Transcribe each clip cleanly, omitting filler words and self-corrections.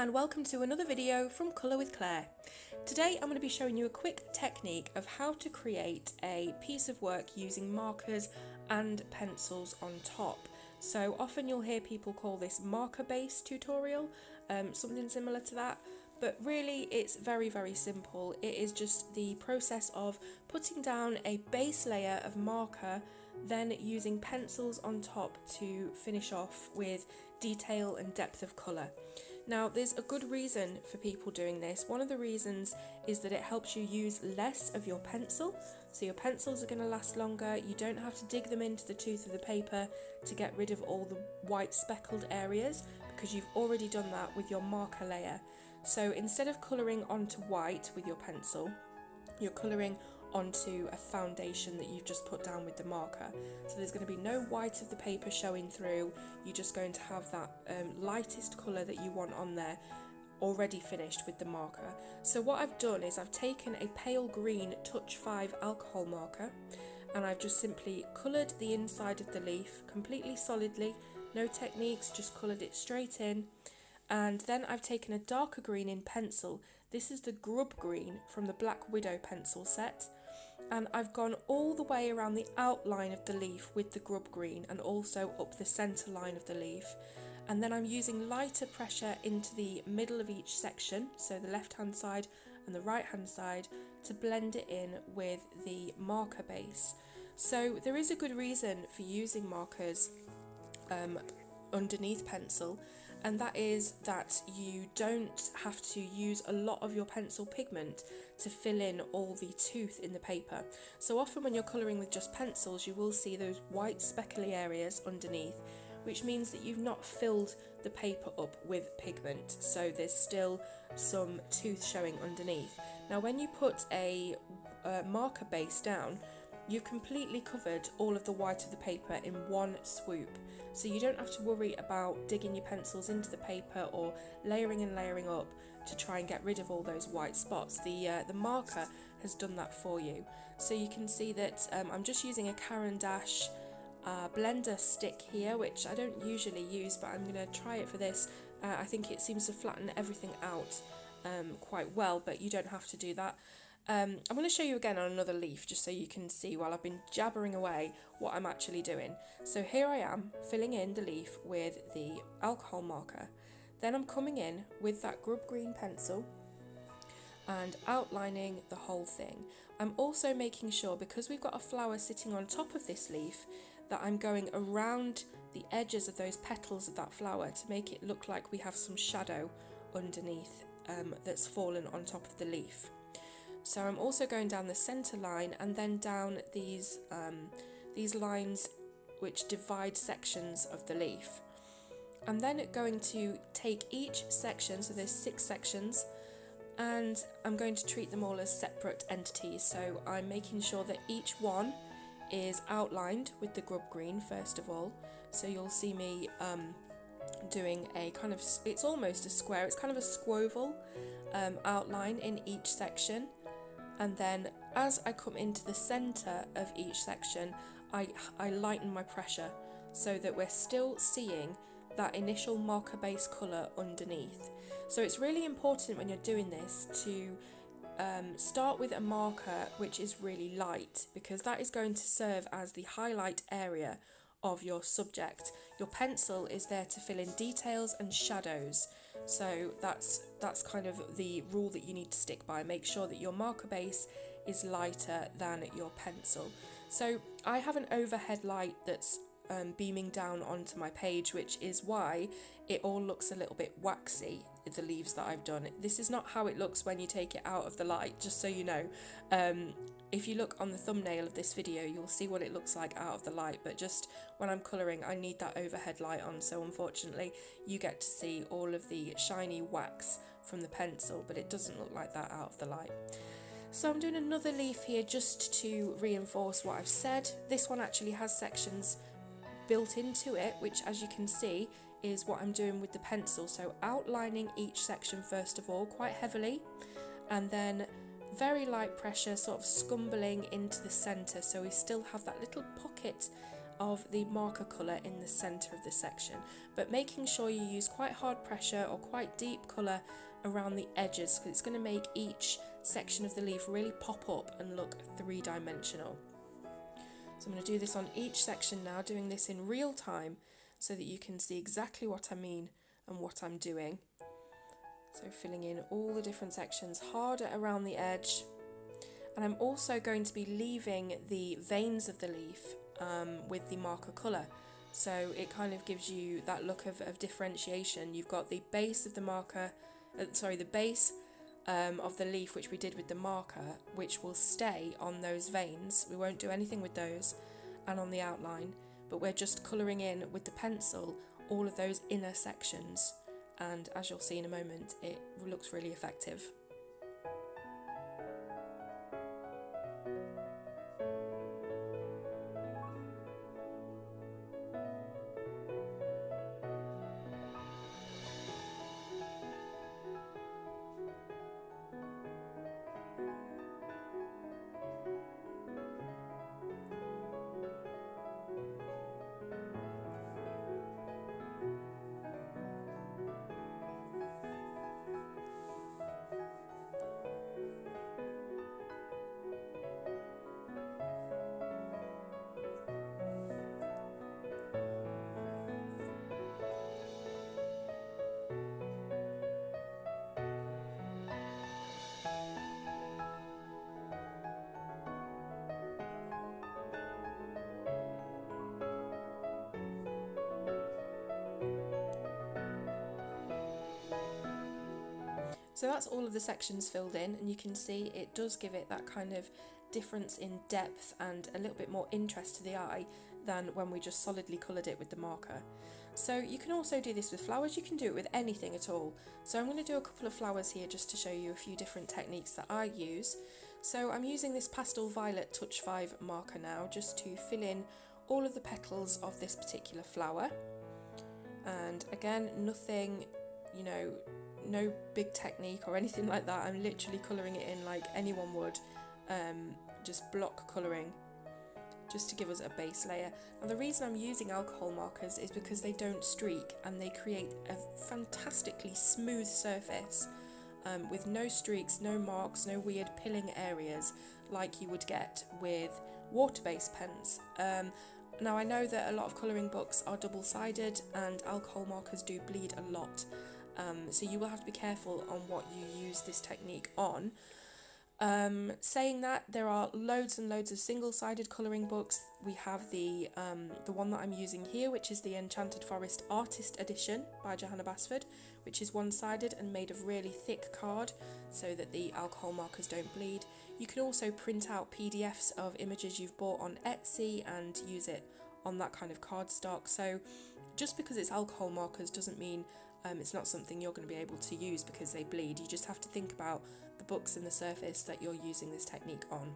and welcome to another video from Colour with Claire. Today I'm going to be showing you a quick technique of how to create a piece of work using markers and pencils on top. So often you'll hear people call this marker-based tutorial, something similar to that, but really it's very simple. It is just the process of putting down a base layer of marker, then using pencils on top to finish off with detail and depth of colour. Now there's a good reason for people doing this. One of the reasons is that it helps you use less of your pencil, so your pencils are going to last longer. You don't have to dig them into the tooth of the paper to get rid of all the white speckled areas, because you've already done that with your marker layer. So instead of colouring onto white with your pencil, you're colouring onto a foundation that you've just put down with the marker. So there's going to be no white of the paper showing through. You're just going to have that lightest colour that you want on there already finished with the marker. So what I've done is I've taken a pale green Touch 5 alcohol marker and I've just simply coloured the inside of the leaf completely solidly, no techniques, just coloured it straight in. And then I've taken a darker green in pencil. This is the Grub Green from the Black Widow pencil set, and I've gone all the way around the outline of the leaf with the Grub Green and also up the centre line of the leaf. And then I'm using lighter pressure into the middle of each section, so the left hand side and the right hand side, to blend it in with the marker base. So there is a good reason for using markers underneath pencil, and that is that you don't have to use a lot of your pencil pigment to fill in all the tooth in the paper. So often when you're colouring with just pencils, you will see those white speckly areas underneath, which means that you've not filled the paper up with pigment, so there's still some tooth showing underneath. Now when you put a marker base down, you've completely covered all of the white of the paper in one swoop, so you don't have to worry about digging your pencils into the paper or layering and layering up to try and get rid of all those white spots. The marker has done that for you. So you can see that I'm just using a Caran d'Ache blender stick here, which I don't usually use, but I'm going to try it for this. I think it seems to flatten everything out quite well, but you don't have to do that. I'm going to show you again on another leaf just so you can see while I've been jabbering away what I'm actually doing. So here I am filling in the leaf with the alcohol marker. Then I'm coming in with that Grub Green pencil and outlining the whole thing. I'm also making sure, because we've got a flower sitting on top of this leaf, that I'm going around the edges of those petals of that flower to make it look like we have some shadow underneath that's fallen on top of the leaf. So I'm also going down the centre line and then down these lines which divide sections of the leaf. I'm then going to take each section, so there's 6 sections, and I'm going to treat them all as separate entities. So I'm making sure that each one is outlined with the Grub Green first of all. So you'll see me doing a kind of, it's almost a square, it's kind of a squoval outline in each section. And then as I come into the centre of each section, I lighten my pressure so that we're still seeing that initial marker base colour underneath. So it's really important when you're doing this to start with a marker which is really light, because that is going to serve as the highlight area of your subject. Your pencil is there to fill in details and shadows, so that's kind of the rule that you need to stick by. Make sure that your marker base is lighter than your pencil. So I have an overhead light that's beaming down onto my page, which is why it all looks a little bit waxy, the leaves that I've done. This is not how it looks when you take it out of the light, just so you know. If you look on the thumbnail of this video, you'll see what it looks like out of the light, but just when I'm colouring, I need that overhead light on, so unfortunately you get to see all of the shiny wax from the pencil, but it doesn't look like that out of the light. So I'm doing another leaf here just to reinforce what I've said. This one actually has sections built into it, which, as you can see, is what I'm doing with the pencil. So outlining each section first of all quite heavily, and then very light pressure sort of scumbling into the centre, so we still have that little pocket of the marker colour in the centre of the section, but making sure you use quite hard pressure or quite deep colour around the edges, because it's going to make each section of the leaf really pop up and look three-dimensional. So I'm going to do this on each section now, doing this in real time so that you can see exactly what I mean and what I'm doing. So filling in all the different sections, harder around the edge. And I'm also going to be leaving the veins of the leaf with the marker colour. So it kind of gives you that look of differentiation. You've got the base of the marker, the base of the leaf, which we did with the marker, which will stay on those veins. We won't do anything with those, and on the outline, but we're just colouring in with the pencil all of those inner sections, and as you'll see in a moment, it looks really effective. So that's all of the sections filled in, and you can see it does give it that kind of difference in depth and a little bit more interest to the eye than when we just solidly coloured it with the marker. So you can also do this with flowers, you can do it with anything at all. So I'm going to do a couple of flowers here just to show you a few different techniques that I use. So I'm using this Pastel Violet Touch 5 marker now just to fill in all of the petals of this particular flower. And again, nothing, you know, no big technique or anything like that. I'm literally colouring it in like anyone would, just block colouring, just to give us a base layer. And the reason I'm using alcohol markers is because they don't streak and they create a fantastically smooth surface with no streaks, no marks, no weird pilling areas like you would get with water-based pens. Now I know that a lot of colouring books are double-sided and alcohol markers do bleed a lot. So you will have to be careful on what you use this technique on. Saying that, there are loads and loads of single-sided colouring books. We have the one that I'm using here, which is the Enchanted Forest Artist Edition by Johanna Basford, which is one-sided and made of really thick card so that the alcohol markers don't bleed. You can also print out PDFs of images you've bought on Etsy and use it on that kind of cardstock. So just because it's alcohol markers doesn't mean it's not something you're going to be able to use because they bleed. You just have to think about the books and the surface that you're using this technique on.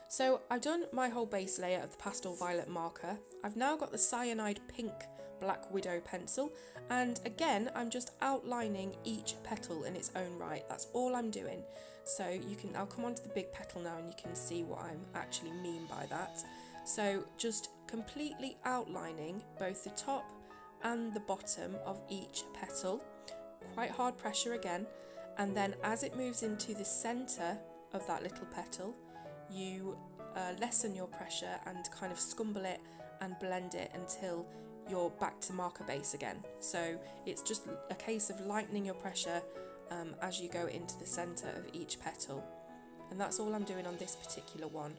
So I've done my whole base layer of the Pastel Violet marker. I've now got the Cyanide Pink Black Widow pencil, and again I'm just outlining each petal in its own right. That's all I'm doing. So I'll come on to the big petal now and you can see what I actually mean by that. So just completely outlining both the top and the bottom of each petal, quite hard pressure again, and then as it moves into the centre of that little petal, you lessen your pressure and kind of scumble it and blend it until you're back to marker base again. So it's just a case of lightening your pressure as you go into the centre of each petal, and that's all I'm doing on this particular one,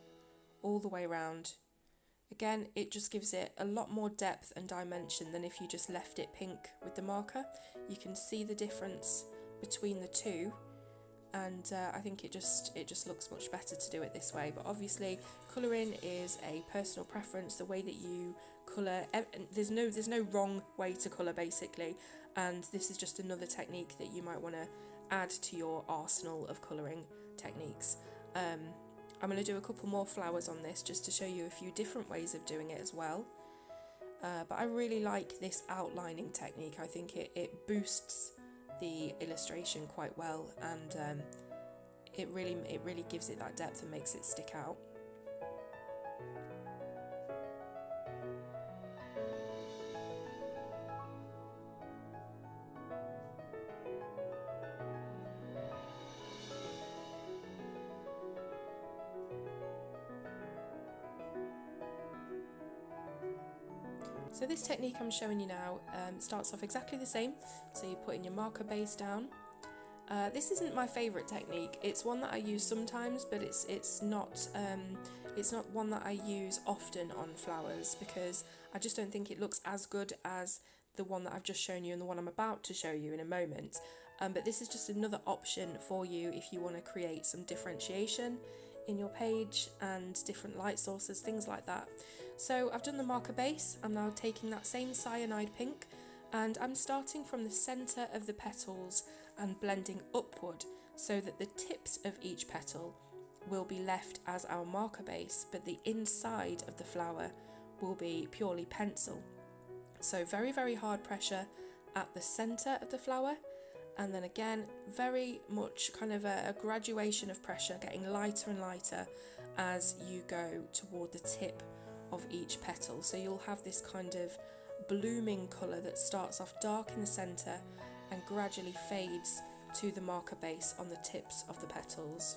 all the way around. Again, it just gives it a lot more depth and dimension than if you just left it pink with the marker. You can see the difference between the two, and I think it just looks much better to do it this way. But obviously colouring is a personal preference. The way that you colour, there's no wrong way to colour basically, and this is just another technique that you might want to add to your arsenal of colouring techniques. I'm going to do a couple more flowers on this just to show you a few different ways of doing it as well. But I really like this outlining technique. I think it boosts the illustration quite well, and it really gives it that depth and makes it stick out. So this technique I'm showing you now starts off exactly the same. So you put in your marker base down. This isn't my favourite technique. It's one that I use sometimes, but it's not one that I use often on flowers because I just don't think it looks as good as the one that I've just shown you and the one I'm about to show you in a moment. But this is just another option for you if you want to create some differentiation in your page and different light sources, things like that. So I've done the marker base. I'm now taking that same cyanide pink and I'm starting from the centre of the petals and blending upward so that the tips of each petal will be left as our marker base, but the inside of the flower will be purely pencil. So very, very hard pressure at the centre of the flower, and then again very much kind of a graduation of pressure, getting lighter and lighter as you go toward the tip of each petal. So you'll have this kind of blooming colour that starts off dark in the centre and gradually fades to the marker base on the tips of the petals.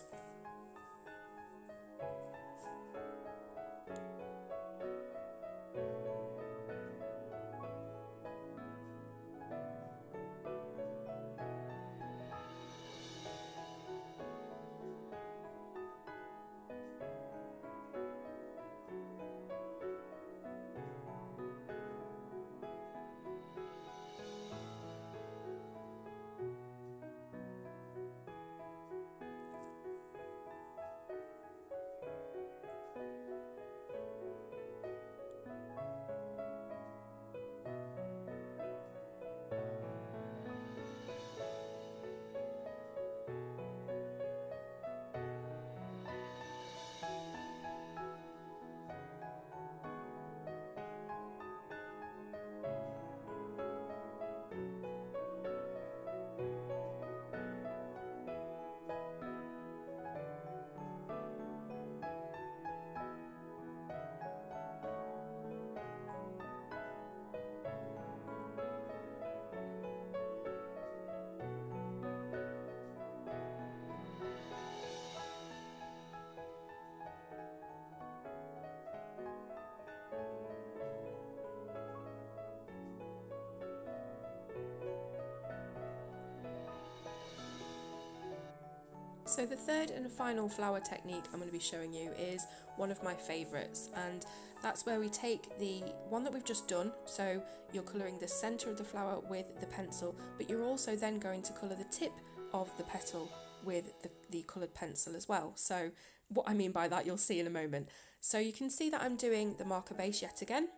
So the third and final flower technique I'm going to be showing you is one of my favourites, and that's where we take the one that we've just done, so you're colouring the centre of the flower with the pencil, but you're also then going to colour the tip of the petal with the coloured pencil as well. So what I mean by that you'll see in a moment. So you can see that I'm doing the marker base yet again,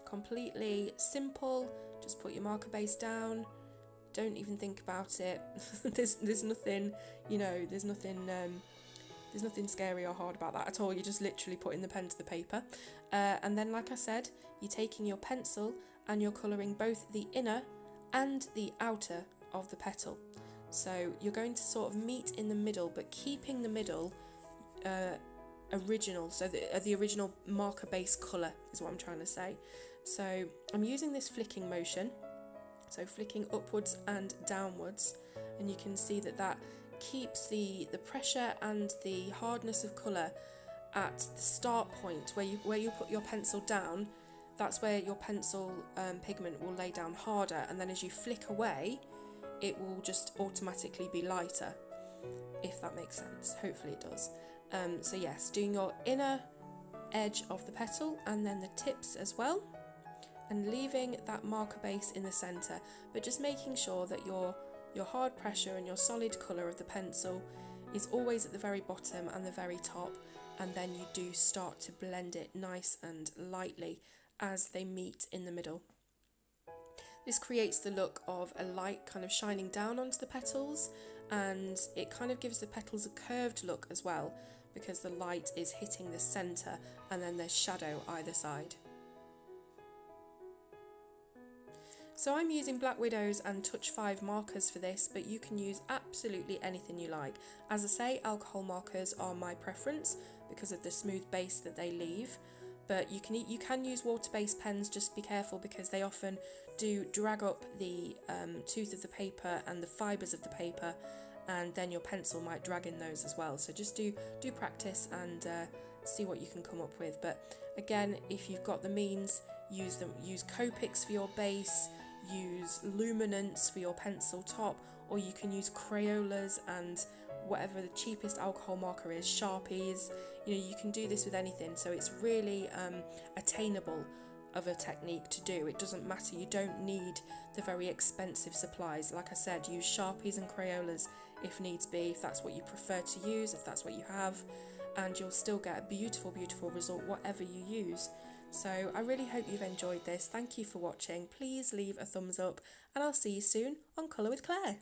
completely simple, just put your marker base down. Don't even think about it. there's nothing, you know, there's nothing scary or hard about that at all. You're just literally putting the pen to the paper. And then, like I said, you're taking your pencil and you're colouring both the inner and the outer of the petal. So you're going to sort of meet in the middle, but keeping the middle original, so the original marker base colour is what I'm trying to say. So I'm using this flicking motion. So flicking upwards and downwards, and you can see that that keeps the pressure and the hardness of colour at the start point where you put your pencil down. That's where your pencil pigment will lay down harder, and then as you flick away it will just automatically be lighter, if that makes sense. Hopefully it does. So yes, doing your inner edge of the petal and then the tips as well, and leaving that marker base in the centre, but just making sure that your hard pressure and your solid colour of the pencil is always at the very bottom and the very top, and then you do start to blend it nice and lightly as they meet in the middle. This creates the look of a light kind of shining down onto the petals, and it kind of gives the petals a curved look as well, because the light is hitting the centre and then there's shadow either side. So I'm using Black Widows and Touch 5 markers for this, but you can use absolutely anything you like. As I say, alcohol markers are my preference because of the smooth base that they leave, but you can use water-based pens. Just be careful because they often do drag up the tooth of the paper and the fibres of the paper, and then your pencil might drag in those as well. So just do practice and see what you can come up with. But again, if you've got the means, use Copics for your base, use luminance for your pencil top, or you can use Crayolas and whatever the cheapest alcohol marker is, Sharpies. You can do this with anything, so it's really attainable of a technique to do. It doesn't matter, you don't need the very expensive supplies. Like I said, use Sharpies and Crayolas if needs be, if that's what you prefer to use, if that's what you have, and you'll still get a beautiful, beautiful result whatever you use. So I really hope you've enjoyed this. Thank you for watching. Please leave a thumbs up, and I'll see you soon on Colour with Claire.